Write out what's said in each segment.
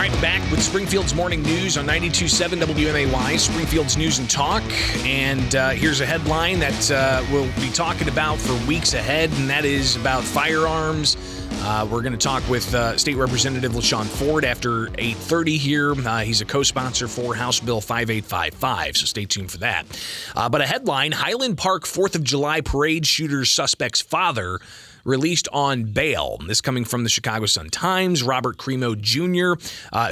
All right, back with Springfield's Morning News on 92.7 WMAY, Springfield's News and Talk. And here's a headline that we'll be talking about for weeks ahead, and that is about firearms. We're going to talk with State Representative LaShawn Ford after 8:30 here. He's a co-sponsor for House Bill 5855, so stay tuned for that. But a headline, Highland Park 4th of July parade shooter suspect's father released on bail. This coming from the Chicago Sun-Times. Robert Cremo Jr.,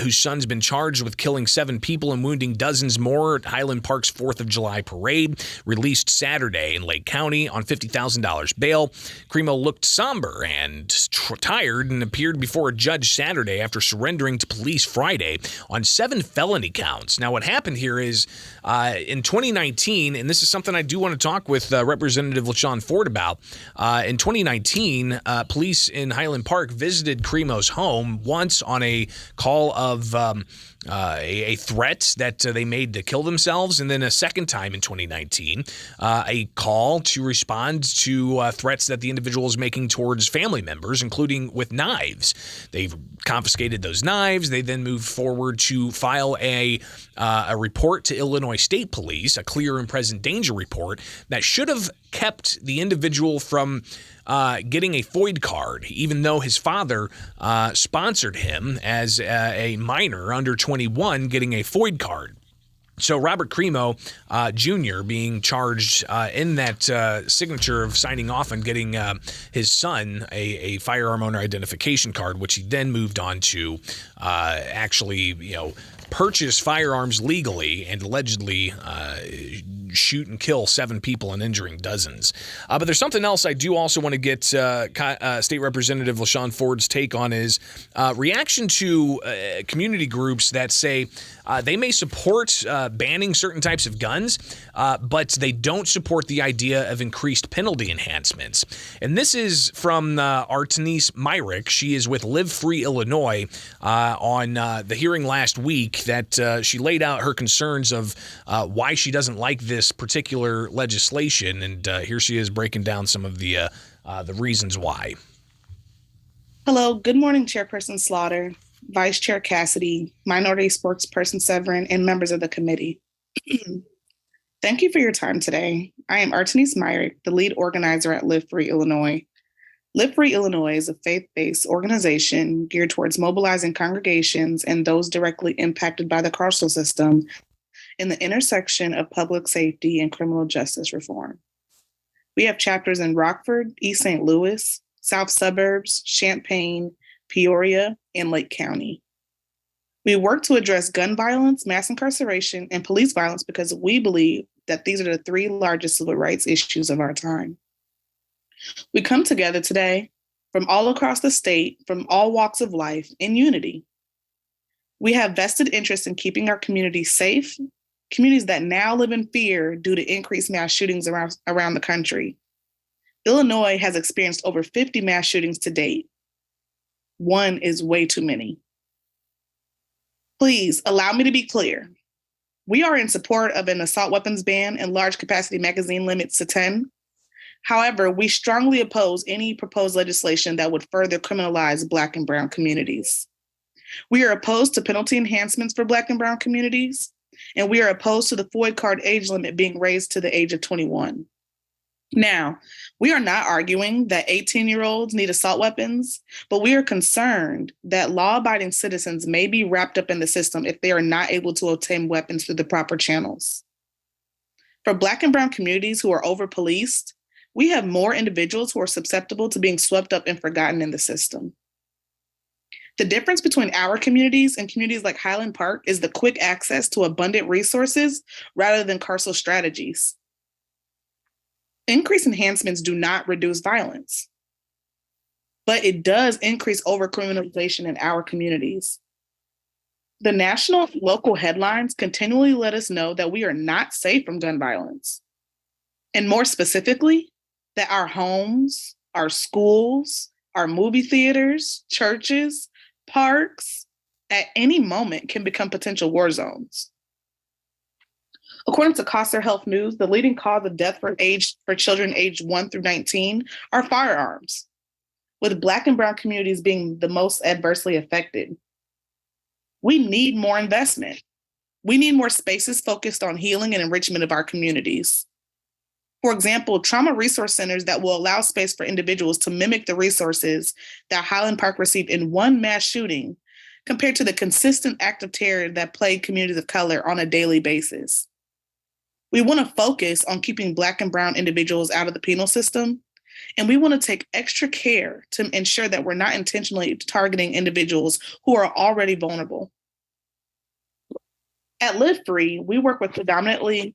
whose son's been charged with killing 7 people and wounding dozens more at Highland Park's 4th of July parade, released Saturday in Lake County on $50,000 bail. Cremo looked somber and tired and appeared before a judge Saturday after surrendering to police Friday on 7 felony counts. Now, what happened here is in 2019, and this is something I do want to talk with Representative LaShawn Ford about, in 2019, police in Highland Park visited Cremo's home once on a call of a threat that they made to kill themselves, and then a second time in 2019, a call to respond to threats that the individual is making towards family members, including with knives. They've confiscated those knives. They then moved forward to file a report to Illinois State Police, a clear and present danger report that should have kept the individual from getting a FOID card, even though his father sponsored him as a minor under 21 getting a FOID card. So Robert Cremo Jr. being charged in that signature of signing off and getting his son a firearm owner identification card, which he then moved on to actually, purchase firearms legally and allegedly shoot and kill 7 people and injuring dozens. But there's something else I do also want to get State Representative LaShawn Ford's take on is reaction to community groups that say they may support banning certain types of guns, but they don't support the idea of increased penalty enhancements. And this is from Artenice Myrick. She is with Live Free Illinois on the hearing last week that she laid out her concerns of why she doesn't like this particular legislation. And here she is breaking down some of the reasons why. Hello, good morning, Chairperson Slaughter, Vice Chair Cassidy, Minority Spokesperson Severin, and members of the committee. Thank you for your time today. I am Artenice Myrick, the lead organizer at Live Free Illinois. Live Free Illinois is a faith-based organization geared towards mobilizing congregations and those directly impacted by the carceral system in the intersection of public safety and criminal justice reform. We have chapters in Rockford, East St. Louis, South Suburbs, Champaign, Peoria, and Lake County. We work to address gun violence, mass incarceration, and police violence because we believe that these are the 3 largest civil rights issues of our time. We come together today from all across the state, from all walks of life, in unity. We have vested interest in keeping our communities safe, communities that now live in fear due to increased mass shootings around the country. Illinois has experienced over 50 mass shootings to date. 1 is way too many. Please allow me to be clear. We are in support of an assault weapons ban and large capacity magazine limits to 10. However, we strongly oppose any proposed legislation that would further criminalize Black and Brown communities. We are opposed to penalty enhancements for Black and Brown communities, and we are opposed to the FOID card age limit being raised to the age of 21. Now, we are not arguing that 18-year-olds need assault weapons, but we are concerned that law-abiding citizens may be wrapped up in the system if they are not able to obtain weapons through the proper channels. For Black and Brown communities who are over-policed, we have more individuals who are susceptible to being swept up and forgotten in the system. The difference between our communities and communities like Highland Park is the quick access to abundant resources rather than carceral strategies. Increased enhancements do not reduce violence, but it does increase overcriminalization in our communities. The national and local headlines continually let us know that we are not safe from gun violence. And more specifically, that our homes, our schools, our movie theaters, churches, parks, at any moment can become potential war zones. According to Coster Health News, the leading cause of death for children aged 1 through 19 are firearms, with Black and Brown communities being the most adversely affected. We need more investment. We need more spaces focused on healing and enrichment of our communities. For example, trauma resource centers that will allow space for individuals to mimic the resources that Highland Park received in one mass shooting compared to the consistent act of terror that plagued communities of color on a daily basis. We want to focus on keeping Black and Brown individuals out of the penal system, and we want to take extra care to ensure that we're not intentionally targeting individuals who are already vulnerable. At Live Free, we work predominantly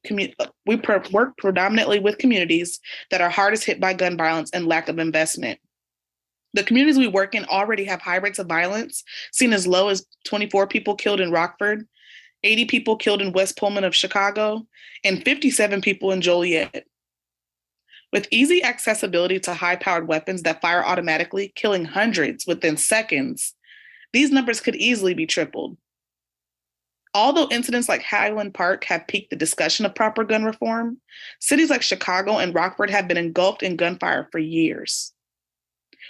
with communities that are hardest hit by gun violence and lack of investment. The communities we work in already have high rates of violence, seen as low as 24 people killed in Rockford, 80 people killed in West Pullman of Chicago, and 57 people in Joliet. With easy accessibility to high-powered weapons that fire automatically, killing hundreds within seconds, these numbers could easily be tripled. Although incidents like Highland Park have piqued the discussion of proper gun reform, cities like Chicago and Rockford have been engulfed in gunfire for years.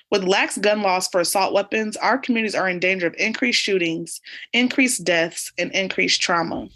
With lax gun laws for assault weapons, our communities are in danger of increased shootings, increased deaths, and increased trauma.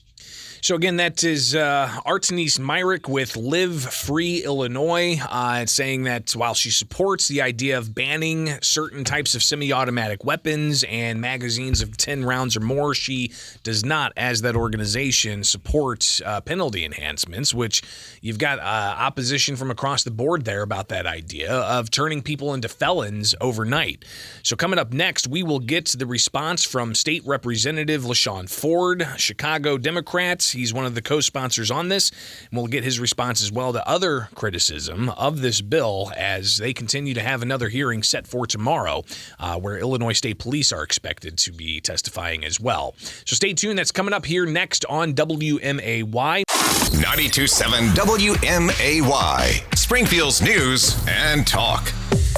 So again, that is Artenice Myrick with Live Free Illinois, saying that while she supports the idea of banning certain types of semi-automatic weapons and magazines of 10 rounds or more, she does not, as that organization, support penalty enhancements, which you've got opposition from across the board there about that idea of turning people into felons overnight. So coming up next, we will get to the response from State Representative LaShawn Ford, Chicago Democrats. He's one of the co-sponsors on this, and we'll get his response as well to other criticism of this bill as they continue to have another hearing set for tomorrow where Illinois State Police are expected to be testifying as well. So stay tuned. That's coming up here next on WMAY. 92.7 WMAY, Springfield's news and talk.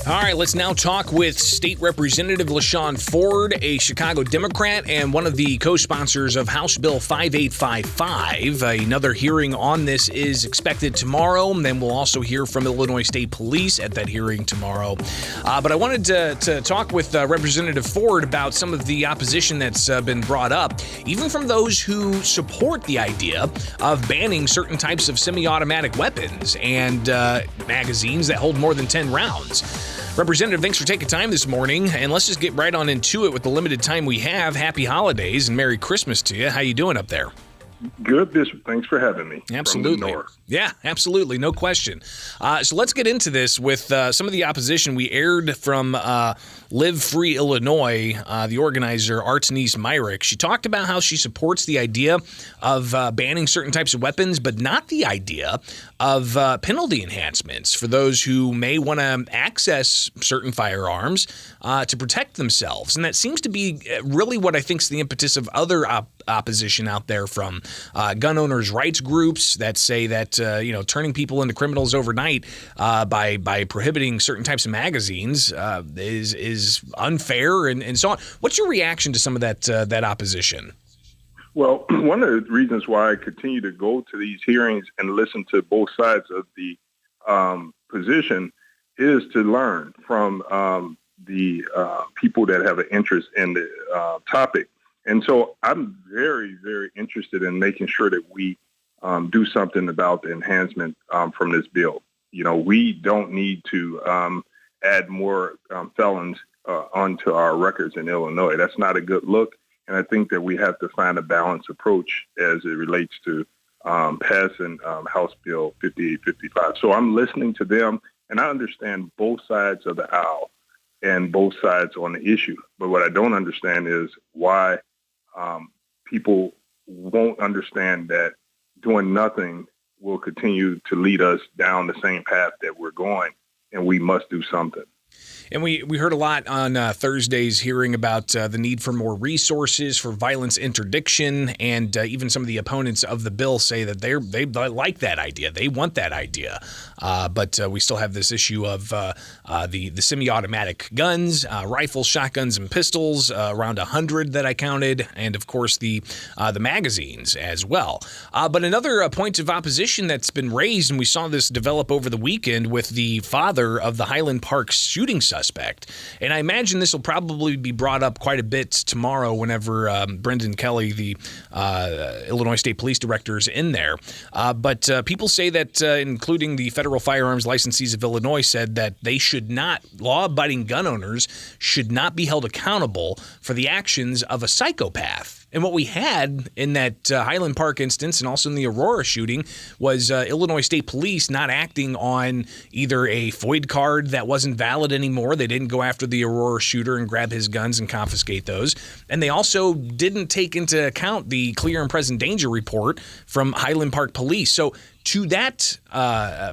All right, let's now talk with State Representative LaShawn Ford, a Chicago Democrat and one of the co-sponsors of House Bill 5855. Another hearing on this is expected tomorrow, and then we'll also hear from Illinois State Police at that hearing tomorrow. But I wanted to talk with Representative Ford about some of the opposition that's been brought up, even from those who support the idea of banning certain types of semi-automatic weapons and magazines that hold more than 10 rounds. Representative, thanks for taking time this morning, and let's just get right on into it with the limited time we have. Happy holidays and Merry Christmas to you. How you doing up there? Good, Bishop. Thanks for having me. Absolutely. From the north. Yeah, absolutely. No question. So let's get into this with some of the opposition we aired from Live Free Illinois, the organizer, Artenice Myrick. She talked about how she supports the idea of banning certain types of weapons, but not the idea of penalty enhancements for those who may want to access certain firearms to protect themselves. And that seems to be really what I think is the impetus of other opposition out there from gun owners' rights groups that say that turning people into criminals overnight by prohibiting certain types of magazines is unfair and so on. What's your reaction to some of that opposition? Well, one of the reasons why I continue to go to these hearings and listen to both sides of the position is to learn from the people that have an interest in the topic. And so I'm very, very interested in making sure that we do something about the enhancement from this bill. You know, we don't need to add more felons onto our records in Illinois. That's not a good look. And I think that we have to find a balanced approach as it relates to passing House Bill 5855. So I'm listening to them, and I understand both sides of the aisle and both sides on the issue. But what I don't understand is why people won't understand that doing nothing will continue to lead us down the same path that we're going, and we must do something. And we heard a lot on Thursday's hearing about the need for more resources for violence interdiction, and even some of the opponents of the bill say that they like that idea. They want that idea. But we still have this issue of the semi-automatic guns, rifles, shotguns, and pistols, around 100 that I counted, and of course the magazines as well. But another point of opposition that's been raised, and we saw this develop over the weekend with the father of the Highland Park shooting suspect, suspect. And I imagine this will probably be brought up quite a bit tomorrow whenever Brendan Kelly, the Illinois State Police Director, is in there. But people say that, including the federal firearms licensees of Illinois, said that they should not, law-abiding gun owners should not be held accountable for the actions of a psychopath. And what we had in that Highland Park instance and also in the Aurora shooting was Illinois State Police not acting on either a FOID card that wasn't valid anymore. They didn't go after the Aurora shooter and grab his guns and confiscate those. And they also didn't take into account the clear and present danger report from Highland Park Police. So to that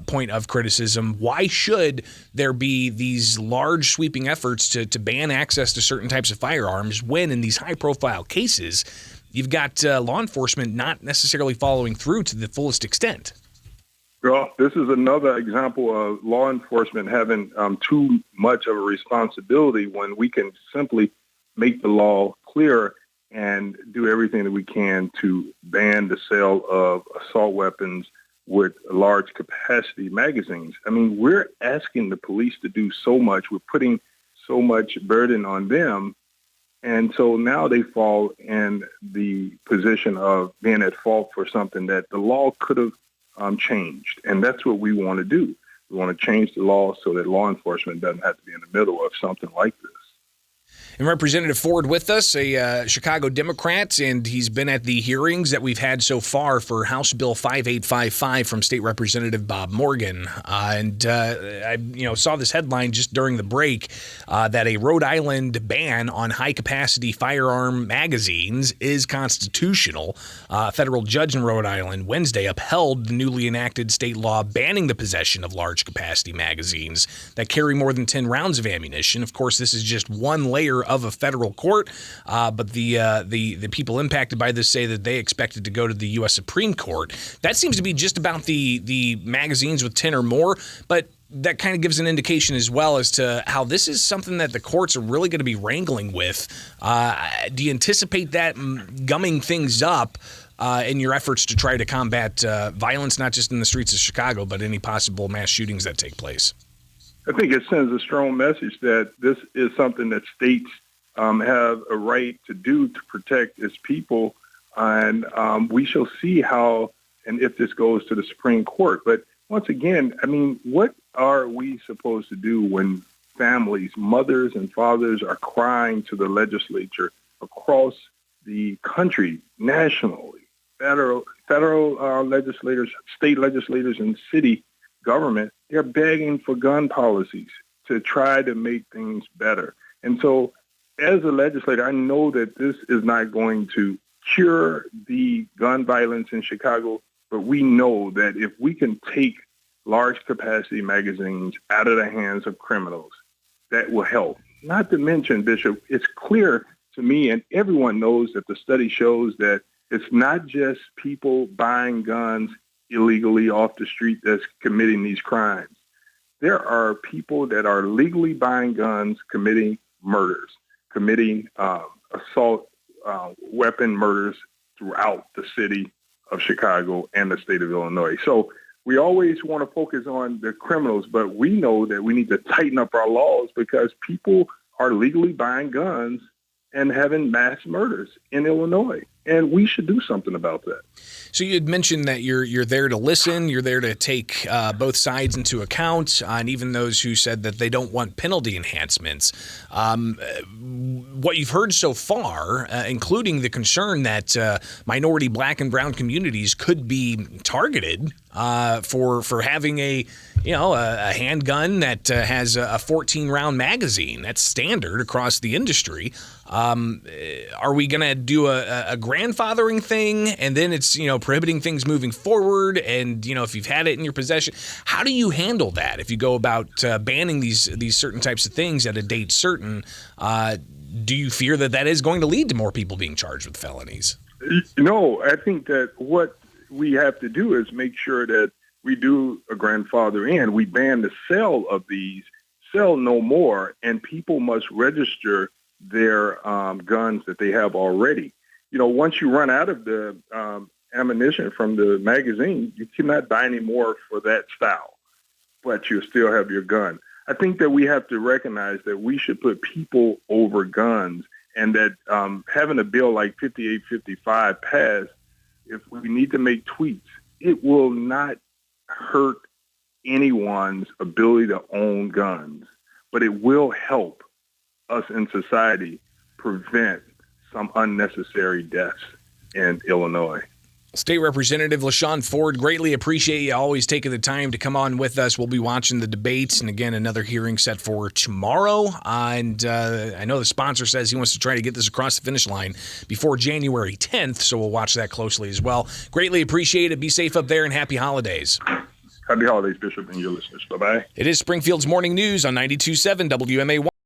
point of criticism, why should there be these large sweeping efforts to ban access to certain types of firearms when in these high-profile cases you've got law enforcement not necessarily following through to the fullest extent? Well, this is another example of law enforcement having too much of a responsibility when we can simply make the law clear and do everything that we can to ban the sale of assault weapons with large capacity magazines. I mean, we're asking the police to do so much. We're putting so much burden on them. And so now they fall in the position of being at fault for something that the law could have changed. And that's what we want to do. We want to change the law so that law enforcement doesn't have to be in the middle of something like this. And Representative Ford with us, a Chicago Democrat, and he's been at the hearings that we've had so far for House Bill 5855 from State Representative Bob Morgan. I saw this headline just during the break that a Rhode Island ban on high-capacity firearm magazines is constitutional. A federal judge in Rhode Island Wednesday upheld the newly enacted state law banning the possession of large-capacity magazines that carry more than 10 rounds of ammunition. Of course, this is just one layer of a federal court, but the people impacted by this say that they expect it to go to the U.S. Supreme Court. That seems to be just about the magazines with 10 or more, but that kind of gives an indication as well as to how this is something that the courts are really going to be wrangling with. Do you anticipate that gumming things up in your efforts to try to combat violence, not just in the streets of Chicago, but any possible mass shootings that take place? I think it sends a strong message that this is something that states have a right to do to protect its people. And we shall see how and if this goes to the Supreme Court. But once again, I mean, what are we supposed to do when families, mothers and fathers are crying to the legislature across the country, nationally, federal legislators, state legislators, and city government? They're begging for gun policies to try to make things better. And so as a legislator, I know that this is not going to cure the gun violence in Chicago, but we know that if we can take large capacity magazines out of the hands of criminals, that will help. Not to mention, Bishop, it's clear to me, and everyone knows that the study shows that it's not just people buying guns illegally off the street that's committing these crimes. There are people that are legally buying guns, committing murders, committing assault weapon murders throughout the city of Chicago and the state of Illinois. So we always want to focus on the criminals, but we know that we need to tighten up our laws because people are legally buying guns and having mass murders in Illinois. And we should do something about that. So you had mentioned that you're there to listen, you're there to take both sides into account, and even those who said that they don't want penalty enhancements. What you've heard so far, including the concern that minority black and brown communities could be targeted for having a handgun that has a 14-round magazine. That's standard across the industry. Are we going to do a grandfathering thing, and then it's prohibiting things moving forward? And if you've had it in your possession, how do you handle that if you go about banning these certain types of things at a date certain? Do you fear that is going to lead to more people being charged with felonies? No, I think that what we have to do is make sure that we do a grandfather in. We ban the sale of these, sell no more, and people must register their guns that they have already. Once you run out of the ammunition from the magazine, you cannot buy any more for that style, but you still have your gun. I think that we have to recognize that we should put people over guns, and that having a bill like 5855 pass, if we need to make tweaks, it will not hurt anyone's ability to own guns, but it will help us in society prevent some unnecessary deaths in Illinois. State Representative LaShawn Ford, greatly appreciate you always taking the time to come on with us. We'll be watching the debates, and again, another hearing set for tomorrow. And I know the sponsor says he wants to try to get this across the finish line before January 10th, so we'll watch that closely as well. Greatly appreciate it. Be safe up there, and happy holidays. Happy holidays, Bishop, and your listeners. Bye-bye. It is Springfield's Morning News on 92.7 WMAY.